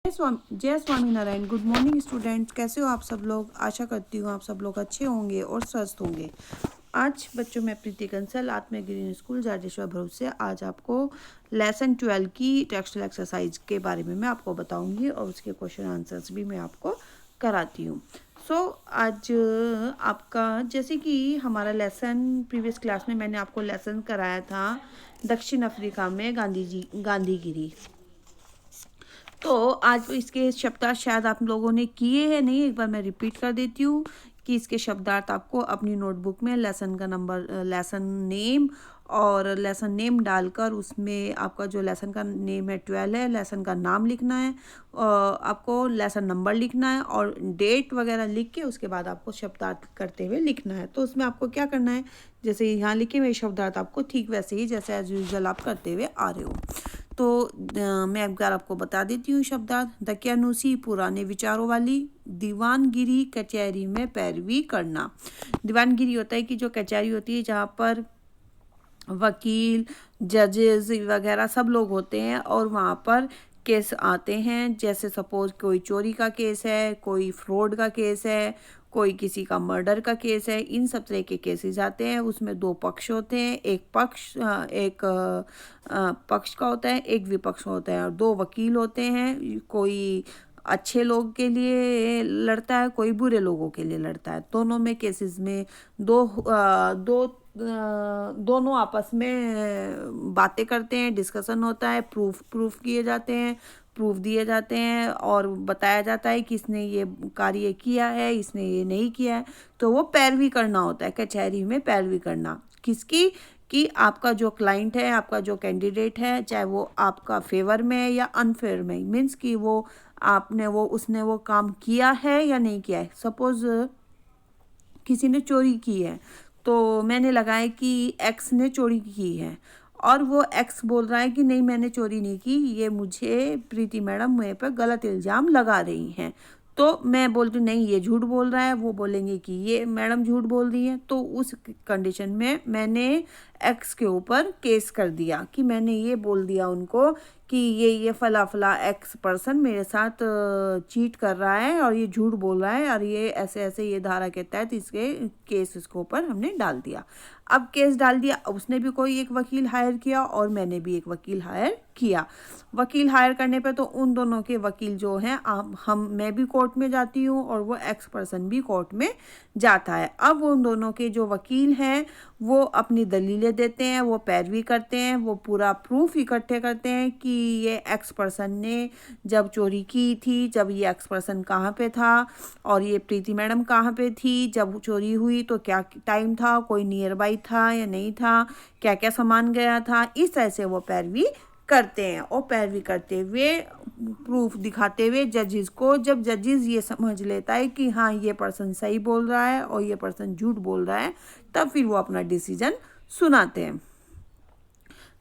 जय Swaminarayan. Good morning students, कैसे हो आप सब लोग। आशा करती हूँ आप सब लोग अच्छे होंगे और स्वस्थ होंगे। आज बच्चों में प्रीति कंसल, आत्मा ग्रीन स्कूल, जाडेश्वर भरोसे आज आपको लेसन 12 की टेक्सटुअल एक्सरसाइज के बारे में मैं आपको बताऊंगी और उसके क्वेश्चन आंसर्स भी मैं आपको कराती हूँ। आज आपका जैसे कि हमारा लेसन प्रीवियस क्लास में मैंने आपको लेसन कराया था दक्षिण अफ्रीका में गांधीगिरी। तो आज इसके शब्दार्थ शायद आप लोगों ने किए हैं नहीं, एक बार मैं रिपीट कर देती हूँ कि इसके शब्दार्थ आपको अपनी नोटबुक में लेसन का नंबर, लेसन नेम और लेसन नेम डालकर उसमें आपका जो लेसन का नेम है 12 है, लेसन का नाम लिखना है, आपको लेसन नंबर लिखना है और डेट वगैरह लिख के उसके बाद आपको शब्दार्थ करते हुए लिखना है। तो उसमें आपको क्या करना है, जैसे यहाँ लिखे हुए शब्दार्थ आपको ठीक वैसे ही जैसे एज यूजुअल आप करते हुए आ रहे हो। तो मैं एक बार आपको बता देती हूँ शब्दार्थ। दकियानूसी पुराने विचारों वाली, दीवानगिरी कचहरी में पैरवी करना। दीवानगिरी होता है कि जो कचहरी होती है जहाँ पर वकील, जजेस वगैरह सब लोग होते हैं और वहाँ पर केस आते हैं। जैसे सपोज कोई चोरी का केस है, कोई फ्रॉड का केस है, कोई किसी का मर्डर का केस है, इन सब तरह के केसेस आते हैं। उसमें दो पक्ष होते हैं, एक पक्ष का होता है, एक विपक्ष होता है और दो वकील होते हैं। कोई अच्छे लोग के लिए लड़ता है, कोई बुरे लोगों के लिए लड़ता है। दोनों में केसेस में दोनों आपस में बातें करते हैं, डिस्कशन होता है, प्रूफ किए जाते हैं, प्रूफ दिए जाते हैं और बताया जाता है कि इसने ये कार्य किया है, इसने ये नहीं किया है। तो वो पैरवी करना होता है, कचहरी में पैरवी करना किसकी, कि आपका जो क्लाइंट है, आपका जो कैंडिडेट है, चाहे वो आपका फेवर में है या अनफेवर में, मीन्स कि वो उसने वो काम किया है या नहीं किया है। सपोज किसी ने चोरी की है तो मैंने लगाया कि एक्स ने चोरी की है और वो एक्स बोल रहा है कि नहीं मैंने चोरी नहीं की, ये मुझे प्रीति मैडम मेरे पर गलत इल्ज़ाम लगा रही हैं। तो मैं बोलती हूँ नहीं ये झूठ बोल रहा है, वो बोलेंगे कि ये मैडम झूठ बोल रही है। तो उस कंडीशन में मैंने एक्स के ऊपर केस कर दिया कि मैंने ये बोल दिया उनको कि ये फला फला एक्स पर्सन मेरे साथ चीट कर रहा है और ये झूठ बोल रहा है और ये ऐसे ऐसे ये धारा के तहत इसके ऊपर हमने डाल दिया। अब केस डाल दिया, उसने भी कोई एक वकील हायर किया और मैंने भी एक वकील हायर किया। वकील हायर करने पे तो उन दोनों के वकील जो हैं, मैं भी कोर्ट में जाती हूँ और वो एक्स पर्सन भी कोर्ट में जाता है। अब उन दोनों के जो वकील हैं वो अपनी दलीलें देते हैं, वो पैरवी करते हैं, वो पूरा प्रूफ इकट्ठे करते हैं कि ये एक्स पर्सन ने जब चोरी की थी, जब ये एक्स पर्सन कहाँ पे था और ये प्रीति मैडम कहाँ पे थी जब चोरी हुई, तो क्या टाइम था, कोई नियर बाई था या नहीं था, क्या क्या सामान गया था। इस तरह से वो पैरवी करते हैं और पैरवी करते हुए प्रूफ दिखाते हुए जजेस को, जब जजेस ये समझ लेता है कि हाँ ये पर्सन सही बोल रहा है और ये पर्सन झूठ बोल रहा है, तब फिर वो अपना डिसीजन सुनाते हैं।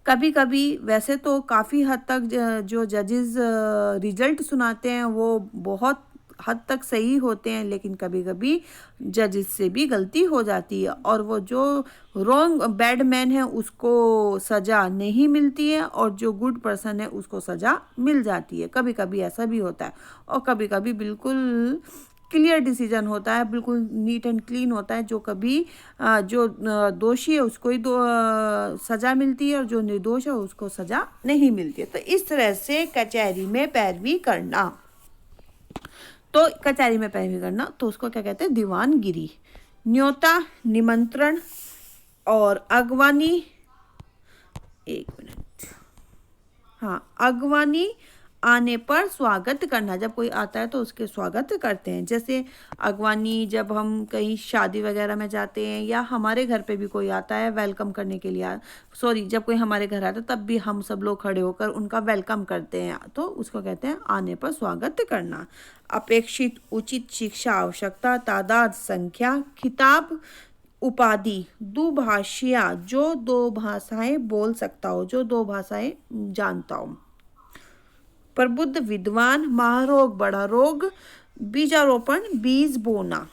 कभी कभी वैसे तो काफ़ी हद तक जो जजेस रिजल्ट सुनाते हैं वो बहुत हद तक सही होते हैं, लेकिन कभी कभी जजेस से भी गलती हो जाती है और वो जो बैड मैन है उसको सज़ा नहीं मिलती है और जो गुड पर्सन है उसको सज़ा मिल जाती है। कभी कभी ऐसा भी होता है और कभी कभी बिल्कुल क्लियर डिसीजन होता है, बिल्कुल नीट एंड क्लीन होता है। जो दोषी है उसको ही सज़ा मिलती है और जो निर्दोष है उसको सज़ा नहीं मिलती है। तो इस तरह से कचहरी में पैरवी करना, तो कचहरी में पैरवी करना तो उसको क्या कहते हैं, दीवानगिरी। न्योता, निमंत्रण और अगवानी, एक मिनट, हाँ, अगवानी आने पर स्वागत करना। जब कोई आता है तो उसके स्वागत करते हैं। जैसे अगवानी जब हम कहीं शादी वगैरह में जाते हैं या हमारे घर पे भी कोई आता है वेलकम करने के लिए, जब कोई हमारे घर आता है तब भी हम सब लोग खड़े होकर उनका वेलकम करते हैं, तो उसको कहते हैं आने पर स्वागत करना। अपेक्षित, उचित, शिक्षा, आवश्यकता, तादाद, संख्या, खिताब, उपाधि, दुभाषिया, जो दो भाषाएं बोल सकता हो, जो दो भाषाएं जानता हो। प्रबुद्ध, विद्वान, महारोग, बड़ा रोग, बीजारोपण, बीज बोना।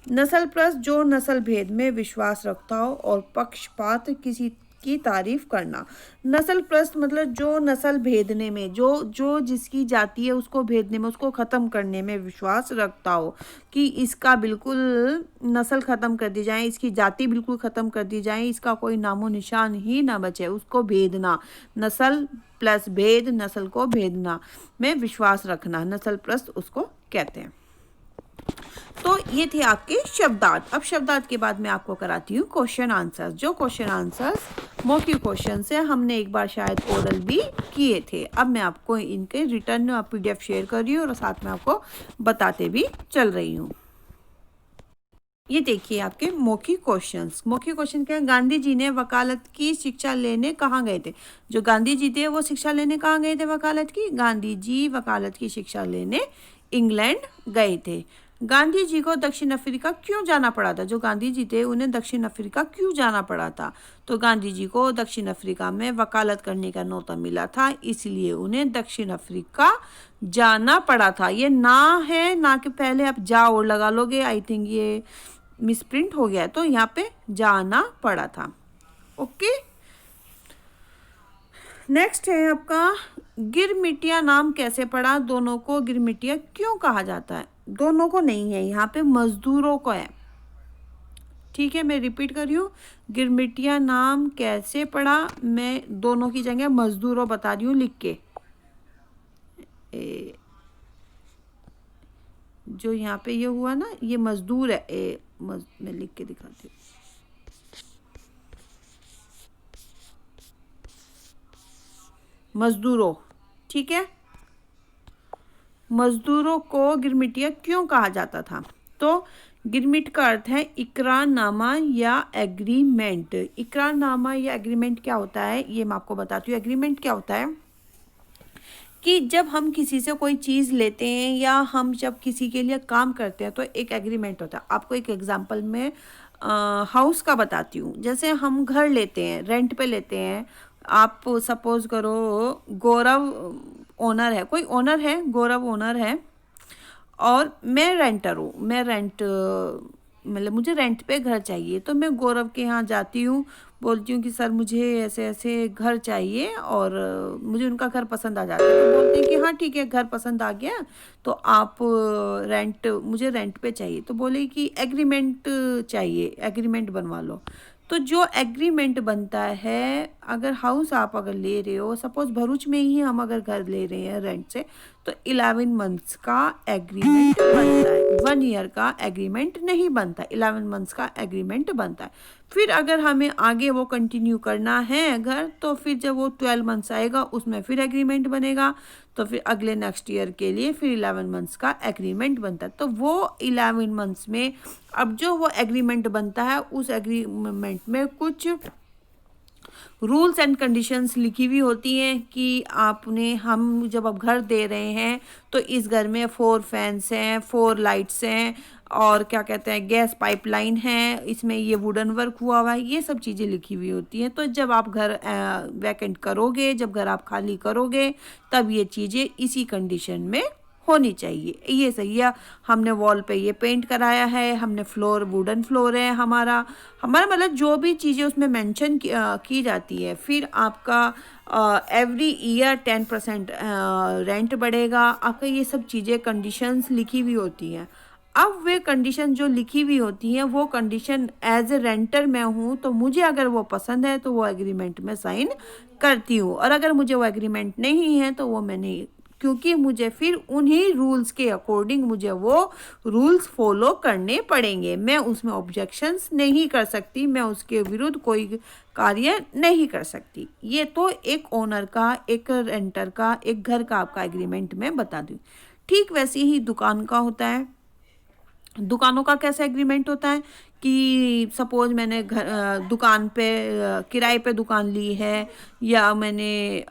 नस्ल प्लस, जो नस्ल भेद में विश्वास रखता हो और पक्षपात, किसी की तारीफ करना। नस्ल प्रस्त मतलब जो नस्ल भेदने में, जो जिसकी जाति है उसको भेदने में, उसको ख़त्म करने में विश्वास रखता हो कि इसका बिल्कुल नस्ल ख़त्म कर दी जाए, इसकी जाति बिल्कुल ख़त्म कर दी जाए, इसका कोई नामो निशान ही ना बचे, उसको भेदना। नस्ल प्लस भेद, नस्ल को भेदना में विश्वास रखना, नस्ल प्रस्त उसको कहते हैं। तो ये थे आपके शब्दार्थ। अब शब्दार्थ के बाद मैं आपको कराती हूँ क्वेश्चन आंसर्स। जो क्वेश्चन आंसर्स मौखिक क्वेश्चन से हमने एक बार शायद ओरल भी किए थे। अब मैं आपको इनके रिटर्न PDF शेयर कर रही हूँ और साथ में आपको बताते भी चल रही हूँ। ये देखिए आपके मौखिक क्वेश्चंस। मौखिक क्वेश्चन क्या है? गांधी जी ने वकालत की शिक्षा लेने कहाँ गए थे? जो गांधी जी थे वो शिक्षा लेने कहाँ गए थे वकालत की? गांधी जी वकालत की शिक्षा लेने इंग्लैंड गए थे। गांधी जी को दक्षिण अफ्रीका क्यों जाना पड़ा था? जो गांधी जी थे उन्हें दक्षिण अफ्रीका क्यों जाना पड़ा था? तो गांधी जी को दक्षिण अफ्रीका में वकालत करने का न्योता मिला था, इसलिए उन्हें दक्षिण अफ्रीका जाना पड़ा था। ये ना है, ना कि पहले आप जा और लगा लोगे, आई थिंक ये मिसप्रिंट हो गया है, तो यहाँ पे जाना पड़ा था। ओके, नेक्स्ट है आपका गिरमिटिया नाम कैसे पड़ा? दोनों को गिरमिटिया क्यों कहा जाता है? दोनों को नहीं है, यहाँ पे मजदूरों को है। ठीक है, मैं रिपीट कर रही हूँ, गिरमिटिया नाम कैसे पड़ा? मैं दोनों की जगह मजदूरों बता रही हूँ लिख के। जो यहाँ पे ये हुआ ना, ये मजदूर है। मैं लिख के दिखाती हूँ। मजदूरों, ठीक है, मजदूरों को गिरमिटिया क्यों कहा जाता था? तो गिरमिट का अर्थ है इकरारनामा या एग्रीमेंट। इकरारनामा या एग्रीमेंट क्या होता है ये मैं आपको बताती हूँ। एग्रीमेंट क्या होता है कि जब हम किसी से कोई चीज़ लेते हैं या हम जब किसी के लिए काम करते हैं तो एक एग्रीमेंट होता है। आपको एक एग्जांपल में हाउस का बताती हूँ। जैसे हम घर लेते हैं, रेंट पे लेते हैं। आप सपोज करो गौरव ओनर है, कोई ओनर है, गौरव ओनर है और मैं रेंटर हूँ। मैं रेंट मतलब मुझे रेंट पे घर चाहिए, तो मैं गौरव के यहाँ जाती हूँ, बोलती हूँ कि सर मुझे ऐसे ऐसे घर चाहिए और मुझे उनका घर पसंद आ जाता है। तो बोलते हैं कि हाँ ठीक है, घर पसंद आ गया तो आप मुझे रेंट पे चाहिए। तो बोले कि एग्रीमेंट चाहिए, एग्रीमेंट बनवा लो। तो जो एग्रीमेंट बनता है, अगर हाउस आप अगर ले रहे हो, सपोज भरूच में ही हम अगर घर ले रहे हैं रेंट से, तो 11 मंथ्स का एग्रीमेंट बनता है। 1 ईयर का एग्रीमेंट नहीं बनता, 11 मंथ्स का एग्रीमेंट बनता है। फिर अगर हमें आगे वो कंटिन्यू करना है घर, तो फिर जब वो 12 मंथ्स आएगा उसमें फिर एग्रीमेंट बनेगा, तो फिर अगले नेक्स्ट ईयर के लिए फिर 11 मंथ्स का एग्रीमेंट बनता है। तो वो 11 मंथ्स में अब जो वो एग्रीमेंट बनता है, उस एग्रीमेंट में कुछ रूल्स एंड कंडीशंस लिखी हुई होती हैं कि आपने, हम जब अब घर दे रहे हैं तो इस घर में 4 फैंस हैं, 4 लाइट्स हैं और क्या कहते हैं गैस पाइपलाइन है, इसमें ये वुडन वर्क हुआ हुआ है, ये सब चीज़ें लिखी हुई होती हैं। तो जब आप घर वैकेंट करोगे, जब घर आप खाली करोगे, तब ये चीज़ें इसी कंडीशन में होनी चाहिए। ये सही है, हमने वॉल पे ये पेंट कराया है, हमने फ्लोर वुडन फ्लोर है हमारा मतलब जो भी चीज़ें उसमें मेंशन की जाती है। फिर आपका एवरी ईयर 10% रेंट बढ़ेगा आपका, ये सब चीज़ें कंडीशंस लिखी हुई होती हैं। अब वे कंडीशन जो लिखी हुई होती हैं, वो कंडीशन एज ए रेंटर मैं हूँ, तो मुझे अगर वो पसंद है तो वो एग्रीमेंट में साइन करती हूँ, और अगर मुझे वो एग्रीमेंट नहीं है तो वो मैं नहीं, क्योंकि मुझे फिर उन्हीं रूल्स के अकॉर्डिंग मुझे वो रूल्स फॉलो करने पड़ेंगे। मैं उसमें ऑब्जेक्शंस नहीं कर सकती, मैं उसके विरुद्ध कोई कार्य नहीं कर सकती। ये तो एक ओनर का, एक रेंटर का, एक घर का आपका एग्रीमेंट में बता दूँ। ठीक वैसे ही दुकान का होता है। दुकानों का कैसा एग्रीमेंट होता है कि सपोज मैंने दुकान पे किराए पे दुकान ली है, या मैंने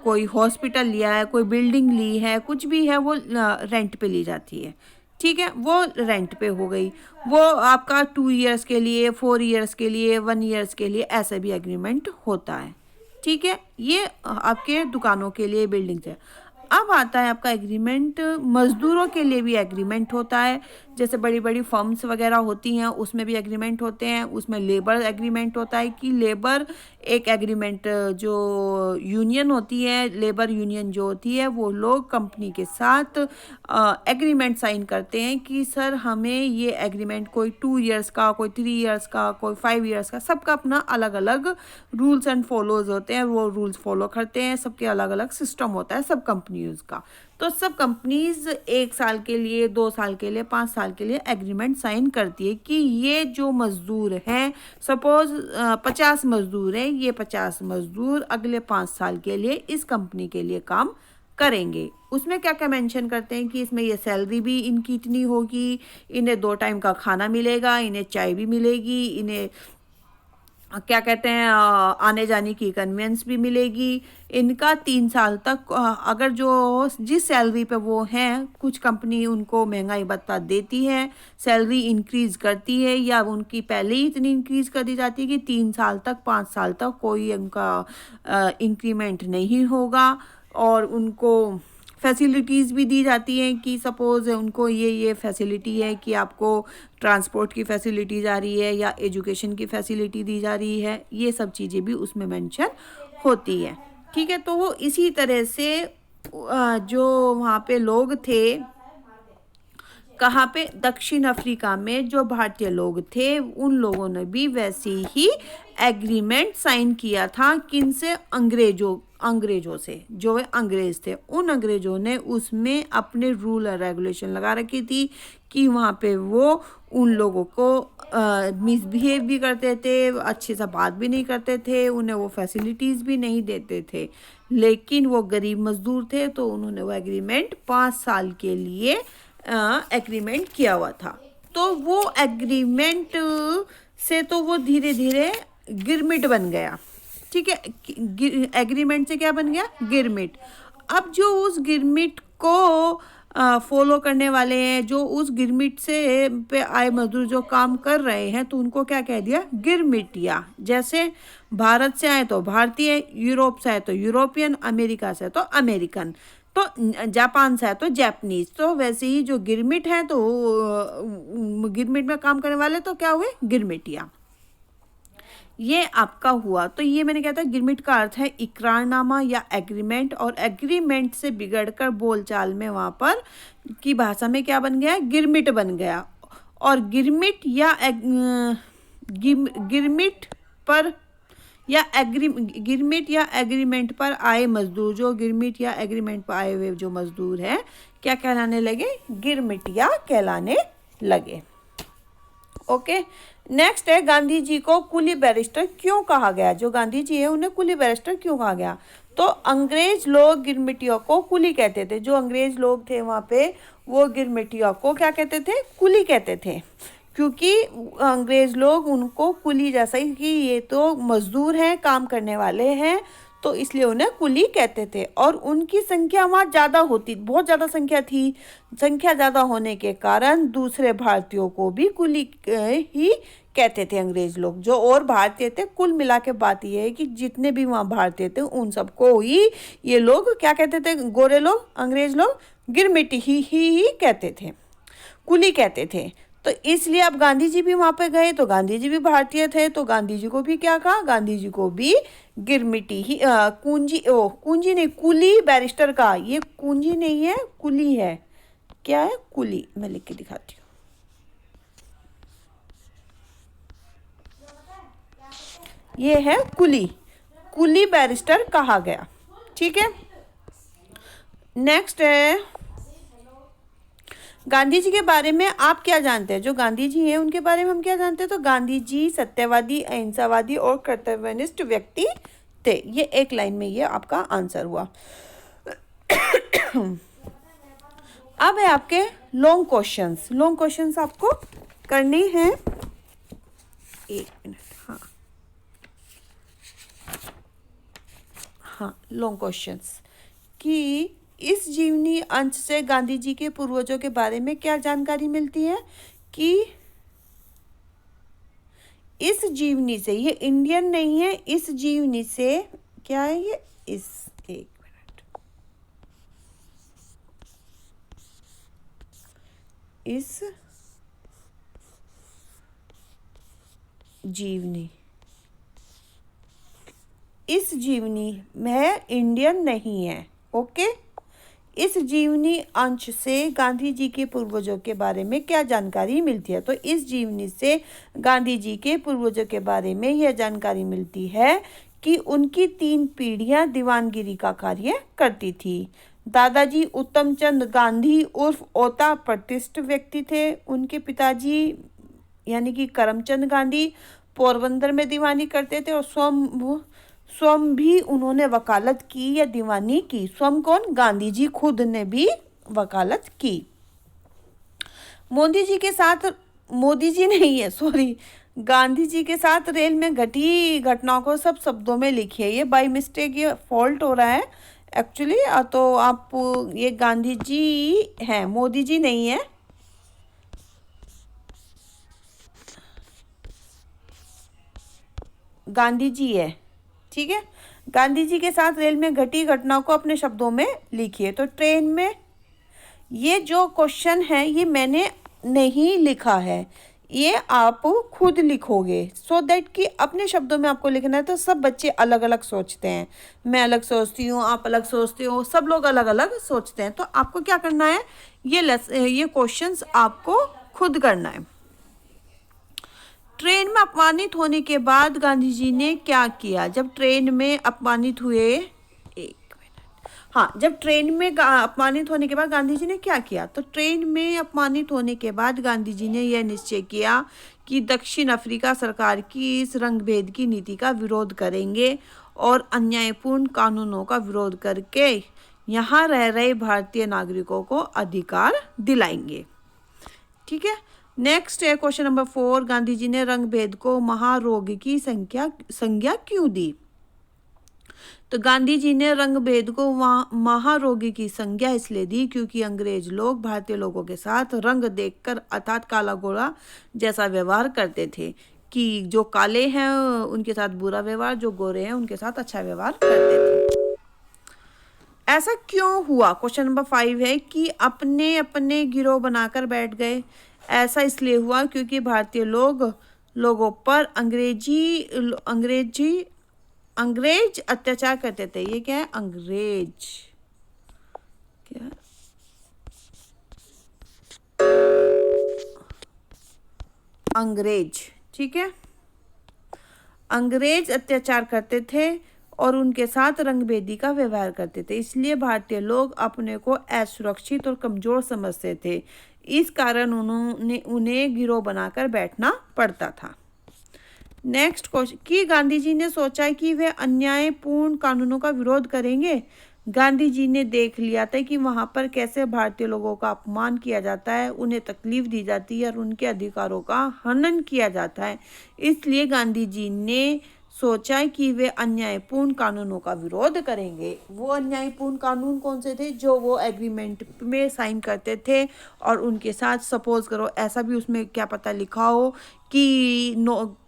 कोई हॉस्पिटल लिया है, कोई बिल्डिंग ली है, कुछ भी है, वो रेंट पे ली जाती है। ठीक है, वो रेंट पे हो गई। वो आपका 2 ईयर्स के लिए, 4 ईयर्स के लिए, 1 ईयर्स के लिए ऐसा भी एग्रीमेंट होता है। ठीक है, ये आपके दुकानों के लिए, बिल्डिंग से। अब आता है आपका एग्रीमेंट, मज़दूरों के लिए भी एग्रीमेंट होता है। जैसे बड़ी बड़ी फर्म्स वगैरह होती हैं उसमें भी एग्रीमेंट होते हैं। उसमें लेबर एग्रीमेंट होता है कि लेबर एक एग्रीमेंट, जो यूनियन होती है, लेबर यूनियन जो होती है, वो लोग कंपनी के साथ एग्रीमेंट साइन करते हैं कि सर हमें ये एग्रीमेंट, कोई 2 ईयर्स का, कोई 3 ईयर्स का, कोई 5 ईयर्स का, सबका अपना अलग अलग रूल्स एंड फॉलोज होते हैं। वो रूल्स फॉलो करते हैं, सबके अलग अलग सिस्टम होता है सब कंपनीज का। तो सब कंपनीज 1 साल के लिए, 2 साल के लिए, 5 साल के लिए एग्रीमेंट साइन करती है कि ये जो मज़दूर हैं, सपोज 50 मज़दूर हैं, ये 50 मज़दूर अगले 5 साल के लिए इस कंपनी के लिए काम करेंगे। उसमें क्या क्या मेंशन करते हैं कि इसमें ये सैलरी भी इनकी इतनी होगी, इन्हें 2 टाइम का खाना मिलेगा, इन्हें चाय भी मिलेगी, इन्हें क्या कहते हैं आने जाने की कन्वेंस भी मिलेगी। इनका 3 साल तक अगर जो जिस सैलरी पे वो हैं, कुछ कंपनी उनको महंगाई भत्ता देती है, सैलरी इंक्रीज़ करती है, या उनकी पहले ही इतनी इंक्रीज़ कर दी जाती है कि 3 साल तक, 5 साल तक कोई उनका इंक्रीमेंट नहीं होगा। और उनको फैसिलिटीज़ भी दी जाती हैं कि सपोज़ उनको ये फैसिलिटी है कि आपको ट्रांसपोर्ट की फैसिलिटीज़ आ रही है या एजुकेशन की फैसिलिटी दी जा रही है, ये सब चीज़ें भी उसमें मेंशन होती है। ठीक है, तो वो इसी तरह से जो वहाँ पे लोग थे, कहाँ पे, दक्षिण अफ्रीका में जो भारतीय लोग थे, उन लोगों ने भी वैसे ही एग्रीमेंट साइन किया था। किनसे? अंग्रेजों से। जो अंग्रेज थे, उन अंग्रेजों ने उसमें अपने रूल और रेगुलेशन लगा रखी थी कि वहाँ पे वो उन लोगों को मिसबिहेव भी करते थे, अच्छे से बात भी नहीं करते थे, उन्हें वो फैसिलिटीज़ भी नहीं देते थे। लेकिन वो गरीब मजदूर थे, तो उन्होंने वो एग्रीमेंट 5 साल के लिए एग्रीमेंट किया हुआ था। तो वो एग्रीमेंट से तो वो धीरे धीरे गिरमिट बन गया। ठीक है, एग्रीमेंट से क्या बन गया? गिरमिट। अब जो उस गिरमिट को फॉलो करने वाले हैं, जो उस गिरमिट से पे आए मजदूर जो काम कर रहे हैं, तो उनको क्या कह दिया? गिरमिटिया। जैसे भारत से आए तो भारतीय, यूरोप से आए तो यूरोपियन, अमेरिका से तो अमेरिकन, तो जापान से है तो जापानीज। तो वैसे ही जो गिरमिट है, तो गिरमिट में काम करने वाले तो क्या हुए? गिरमिटिया। ये आपका हुआ। तो ये मैंने कहा था, गिरमिट का अर्थ है इकरारनामा या एग्रीमेंट, और एग्रीमेंट से बिगड़कर बोलचाल में वहाँ पर की भाषा में क्या बन गया? गिरमिट बन गया। और गिरमिट या गिरमिट पर या गिरमिट या एग्रीमेंट पर आए मजदूर, जो गिरमिट या एग्रीमेंट पर आए हुए जो मजदूर हैं, क्या कहलाने लगे? गिरमिटिया कहलाने लगे। ओके, नेक्स्ट है, गांधी जी को कुली बैरिस्टर क्यों कहा गया? जो गांधी जी है, उन्हें कुली बैरिस्टर क्यों कहा गया? तो अंग्रेज लोग गिरमिटियों को कुली कहते थे। जो अंग्रेज लोग थे वहाँ पे, वो गिरमिटियों को क्या कहते थे? कुली कहते थे। क्योंकि अंग्रेज लोग उनको कुली जैसा ही, कि ये तो मजदूर हैं, काम करने वाले हैं, तो इसलिए उन्हें कुली कहते थे। और उनकी संख्या वहाँ ज़्यादा होती, बहुत ज़्यादा संख्या थी। संख्या ज़्यादा होने के कारण दूसरे भारतीयों को भी कुली ही कहते थे अंग्रेज लोग। जो और भारतीय थे, कुल मिला के बात यह है कि जितने भी वहाँ भारतीय थे, उन सबको ही ये लोग क्या कहते थे? गोरे लोग, अंग्रेज लोग गिरमिटी ही कहते थे, कुली कहते थे। तो इसलिए अब गांधी जी भी वहाँ पे गए, तो गांधी जी भी भारतीय थे, तो गांधी जी को भी क्या कहा? गांधी जी को भी गिरमिटी ही कुंजी नहीं, कुली बैरिस्टर का। ये कुंजी नहीं है, कुली है। क्या है? कुली। मैं लिख के दिखाती हूँ। ये है कुली, कुली बैरिस्टर कहा गया। ठीक है, नेक्स्ट है, गांधी जी के बारे में आप क्या जानते हैं? जो गांधी जी हैं, उनके बारे में हम क्या जानते हैं? तो गांधी जी सत्यवादी, अहिंसावादी और कर्तव्यनिष्ठ व्यक्ति थे। ये एक लाइन में ये आपका आंसर हुआ। अब है आपके लॉन्ग क्वेश्चंस। लॉन्ग क्वेश्चंस आपको करने हैं। 1 मिनट। हाँ, लॉन्ग क्वेश्चंस कि इस जीवनी अंश से गांधी जी के पूर्वजों के बारे में क्या जानकारी मिलती है? कि इस जीवनी से, ये इंडियन नहीं है, इस जीवनी से क्या है ये? इस, 1 मिनट, इस जीवनी में इंडियन नहीं है। ओके, इस जीवनी अंश से गांधी जी के पूर्वजों के बारे में क्या जानकारी मिलती है? तो इस जीवनी से गांधी जी के पूर्वजों के बारे में यह जानकारी मिलती है कि उनकी 3 पीढ़ियां दीवानगिरी का कार्य करती थी। दादाजी उत्तमचंद गांधी उर्फ ओता प्रतिष्ठित व्यक्ति थे। उनके पिताजी यानी कि करमचंद गांधी पोरबंदर में दीवानी करते थे और स्वयं भी उन्होंने वकालत की या दीवानी की। स्वयं कौन? गांधी जी खुद ने भी वकालत की। गांधी जी के साथ रेल में घटी घटनाओं को सब शब्दों में लिखिए। ये बाय मिस्टेक ये फॉल्ट हो रहा है एक्चुअली, तो आप ये गांधी जी हैं, मोदी जी नहीं है। गांधी जी है, ठीक है। गांधी जी के साथ रेल में घटी घटनाओं को अपने शब्दों में लिखिए। तो ट्रेन में ये जो क्वेश्चन है ये मैंने नहीं लिखा है, ये आप खुद लिखोगे सो दैट कि अपने शब्दों में आपको लिखना है। तो सब बच्चे अलग अलग सोचते हैं, मैं अलग सोचती हूँ, आप अलग सोचते हो, सब लोग अलग अलग सोचते हैं। तो आपको क्या करना है, ये क्वेश्चंस आपको खुद करना है। ट्रेन में अपमानित होने के बाद गांधी जी ने क्या किया? जब ट्रेन में अपमानित हुए, एक मिनट, हाँ, जब ट्रेन में अपमानित होने के बाद गांधी जी ने क्या किया? तो ट्रेन में अपमानित होने के बाद गांधी जी ने यह निश्चय किया कि दक्षिण अफ्रीका सरकार की इस रंगभेद की नीति का विरोध करेंगे और अन्यायपूर्ण कानूनों का विरोध करके यहाँ रह रहे भारतीय नागरिकों को अधिकार दिलाएंगे। ठीक है। नेक्स्ट है क्वेश्चन नंबर 4, गांधी जी ने रंगभेद को महारोग की संज्ञा क्यों दी? तो गांधी जी ने रंगभेद को महारोगी की संज्ञा इसलिए दी क्योंकि अंग्रेज लोग भारतीय लोगों के साथ रंग देखकर अर्थात काला गोरा जैसा व्यवहार करते थे, कि जो काले हैं उनके साथ बुरा व्यवहार, जो गोरे हैं उनके साथ अच्छा व्यवहार करते थे। ऐसा क्यों हुआ? क्वेश्चन नंबर 5 है कि अपने अपने गिरोह बनाकर बैठ गए। ऐसा इसलिए हुआ क्योंकि भारतीय लोगों पर अंग्रेज अत्याचार करते थे। ये क्या है? अंग्रेज, ठीक है। अंग्रेज अत्याचार करते थे और उनके साथ रंगभेदी का व्यवहार करते थे, इसलिए भारतीय लोग अपने को असुरक्षित और कमजोर समझते थे। इस कारण उन्हें गिरोह बनाकर बैठना पड़ता था। नेक्स्ट क्वेश्चन, कि गांधी जी ने सोचा कि वे अन्यायपूर्ण कानूनों का विरोध करेंगे। गांधी जी ने देख लिया था कि वहां पर कैसे भारतीय लोगों का अपमान किया जाता है, उन्हें तकलीफ दी जाती है और उनके अधिकारों का हनन किया जाता है। इसलिए गांधी जी ने सोचा कि वे अन्यायपूर्ण कानूनों का विरोध करेंगे। वो अन्यायपूर्ण कानून कौन से थे? जो वो एग्रीमेंट में साइन करते थे और उनके साथ सपोज करो ऐसा भी उसमें क्या पता लिखा हो कि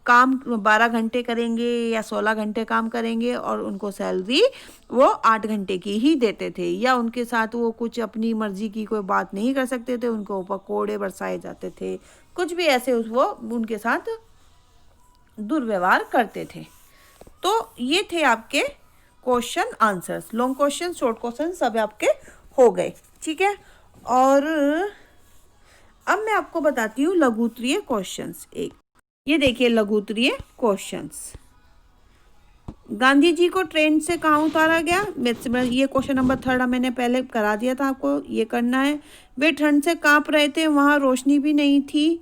काम 12 घंटे करेंगे या 16 घंटे काम करेंगे और उनको सैलरी वो 8 घंटे की ही देते थे, या उनके साथ वो कुछ अपनी मर्जी की कोई बात नहीं कर सकते थे, उनको ऊपर कोड़े बरसाए जाते थे, कुछ भी ऐसे वो उनके साथ दुर्व्यवहार करते थे। तो ये थे आपके question answers, long question, short question सब आपके हो गए, ठीक है। और अब मैं आपको बताती हूँ लघुत्तरीय क्वेश्चंस। एक ये देखिए लघुत्तरीय क्वेश्चंस, गांधी जी को ट्रेन से कहाँ उतारा गया? ये क्वेश्चन नंबर 3 मैंने पहले करा दिया था, आपको ये करना है। वे ठंड से कांप रहे थे, वहाँ रोशनी भी नहीं थी।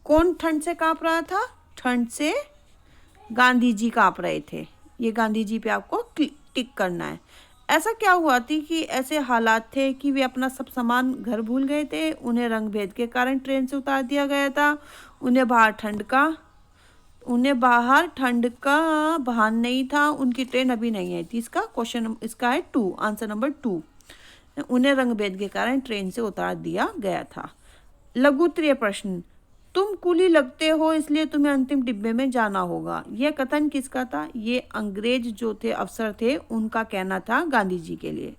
कौन ठंड से कांप रहा था? ठंड से गांधी जी कांप रहे थे। ये गांधी जी पे आपको टिक करना है। ऐसा क्या हुआ थी कि ऐसे हालात थे कि वे अपना सब सामान घर भूल गए थे, उन्हें रंगभेद के कारण ट्रेन से उतार दिया गया था, उन्हें बाहर ठंड का भान नहीं था, उनकी ट्रेन अभी नहीं आई थी। इसका है 2, आंसर नंबर 2। उन्हें रंगभेद के कारण ट्रेन से उतार दिया गया था। लघुत्तरीय प्रश्न, तुम कुली लगते हो इसलिए तुम्हें अंतिम डिब्बे में जाना होगा। यह कथन किसका था? ये अंग्रेज जो थे, अफसर थे, उनका कहना था गांधी जी के लिए।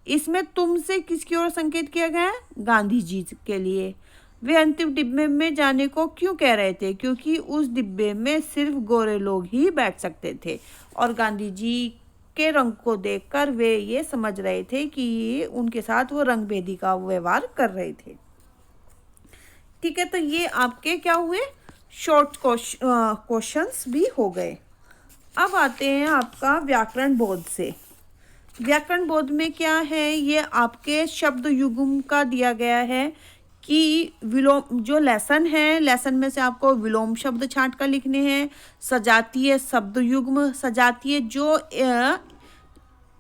इसमें तुम से किसकी ओर संकेत किया गया है? गांधी जी के लिए। वे अंतिम डिब्बे में जाने को क्यों कह रहे थे? क्योंकि उस डिब्बे में सिर्फ गोरे लोग ही बैठ सकते थे और गांधी जी के रंग को देखकर वे ये समझ रहे थे कि उनके साथ वो रंगभेदी का व्यवहार कर रहे थे। ठीक है, तो ये आपके क्या हुए, शॉर्ट क्वेश्चंस भी हो गए। अब आते हैं आपका व्याकरण बोध से। व्याकरण बोध में क्या है, ये आपके शब्द युग्म का दिया गया है कि विलोम, जो लेसन है, लेसन में से आपको विलोम शब्द छांट कर लिखने हैं, सजातीय शब्द युग्म, सजातीय जो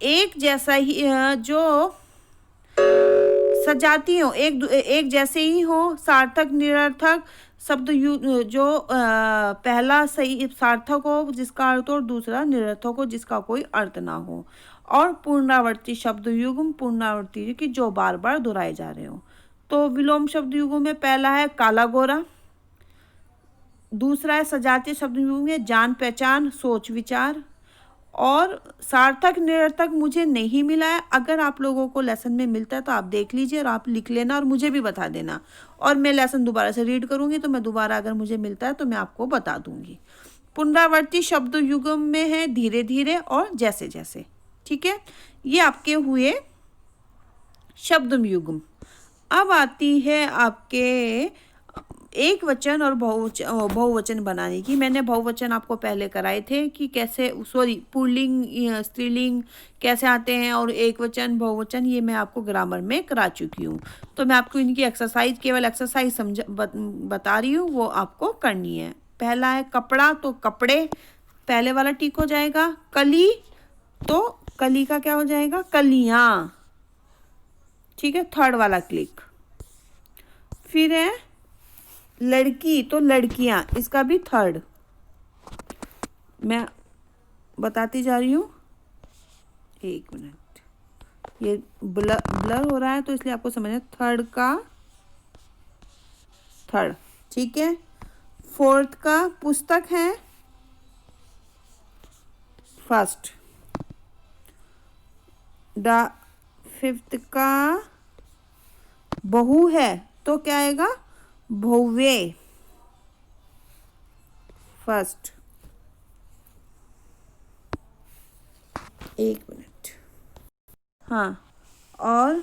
एक जैसा ही, जो सजाती हो, एक जैसे ही हो, सार्थक निरर्थक शब्द जो पहला सही सार्थक हो जिसका अर्थ हो और दूसरा निरर्थक हो जिसका कोई अर्थ ना हो, और पुनरावर्ती शब्द युग्म, पुनरावर्ती की जो बार बार दोहराए जा रहे हो। तो विलोम शब्द युग्म में पहला है काला गोरा, दूसरा है सजातीय शब्द युग्म में जान पहचान, सोच विचार, और सार्थक निरर्थक मुझे नहीं मिला है। अगर आप लोगों को लेसन में मिलता है तो आप देख लीजिए और आप लिख लेना और मुझे भी बता देना, और मैं लेसन दोबारा से रीड करूंगी तो मैं दोबारा अगर मुझे मिलता है तो मैं आपको बता दूंगी। पुनरावर्ती शब्द युग्म में है धीरे धीरे और जैसे जैसे। ठीक है, ये आपके हुए शब्द युग्म। अब आती है आपके एक वचन और बहुवचन बनाने की। मैंने बहुवचन आपको पहले कराए थे कि कैसे, सॉरी, पुल्लिंग स्त्रीलिंग कैसे आते हैं, और एक वचन बहुवचन ये मैं आपको ग्रामर में करा चुकी हूँ। तो मैं आपको इनकी एक्सरसाइज, केवल एक्सरसाइज बता रही हूँ, वो आपको करनी है। पहला है कपड़ा, तो कपड़े पहले वाला टिक हो जाएगा। कली, तो कली का क्या हो जाएगा, कलियाँ। ठीक है, थर्ड वाला क्लिक। फिर है लड़की, तो लड़कियां, इसका भी थर्ड। मैं बताती जा रही हूँ, एक मिनट, ये ब्लर हो रहा है तो इसलिए आपको समझना, थर्ड का थर्ड। ठीक है, फोर्थ का पुस्तक है, फर्स्ट। फिफ्थ का बहू है तो क्या आएगा, बहुवे, फर्स्ट। एक मिनट, हाँ, और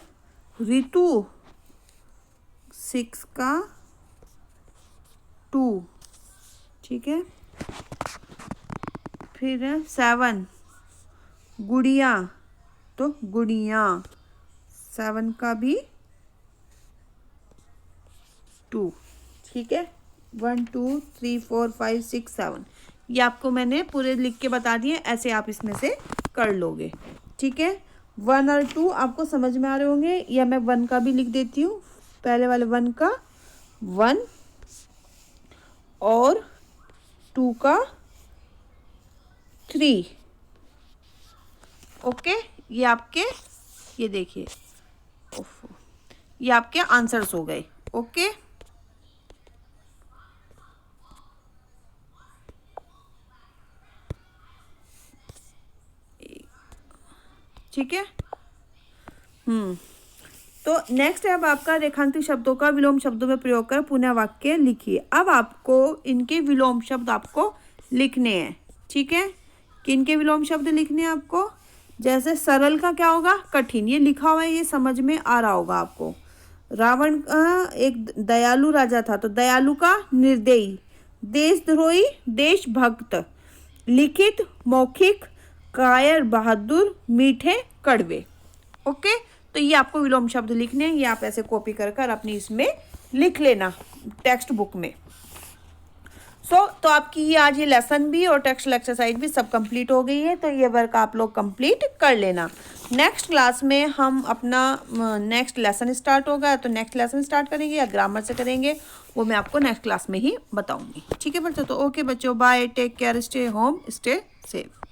ऋतु, सिक्स का टू। ठीक है, फिर है सेवन, गुड़िया, तो गुड़िया, सेवन का भी टू। ठीक है, 1 2 3 4 5 6 7, ये आपको मैंने पूरे लिख के बता दिए, ऐसे आप इसमें से कर लोगे। ठीक है, 1 और 2 आपको समझ में आ रहे होंगे, या मैं 1 का भी लिख देती हूँ, पहले वाले 1 का 1 और 2 का 3। ओके, ये आपके, ये देखिए, ये आपके आंसर्स हो गए। ओके, ठीक है। तो नेक्स्ट है अब आपका रेखांकित शब्दों का विलोम शब्दों में प्रयोग कर पुनः वाक्य लिखिए। अब आपको इनके विलोम शब्द आपको लिखने हैं। ठीक है, किनके विलोम शब्द लिखने हैं आपको, जैसे सरल का क्या होगा, कठिन, ये लिखा हुआ है, ये समझ में आ रहा होगा आपको। रावण का एक दयालु राजा था, तो दयालु का निर्दयी, देशद्रोही देशभक्त, लिखित मौखिक, कायर बहादुर, मीठे कड़वे। ओके, तो ये आपको विलोम शब्द लिखने हैं, ये आप ऐसे कॉपी कर कर अपनी इसमें लिख लेना टेक्स्ट बुक में। तो आपकी ये आज ये लेसन भी और टेक्स्ट एक्सरसाइज भी सब कंप्लीट हो गई है, तो ये वर्क आप लोग कंप्लीट कर लेना। नेक्स्ट क्लास में हम अपना नेक्स्ट लेसन स्टार्ट होगा, तो नेक्स्ट लेसन स्टार्ट करेंगे या ग्रामर से करेंगे वो मैं आपको नेक्स्ट क्लास में ही बताऊंगी। ठीक है बच्चों, तो ओके बच्चों, bye, take care, stay home, stay safe.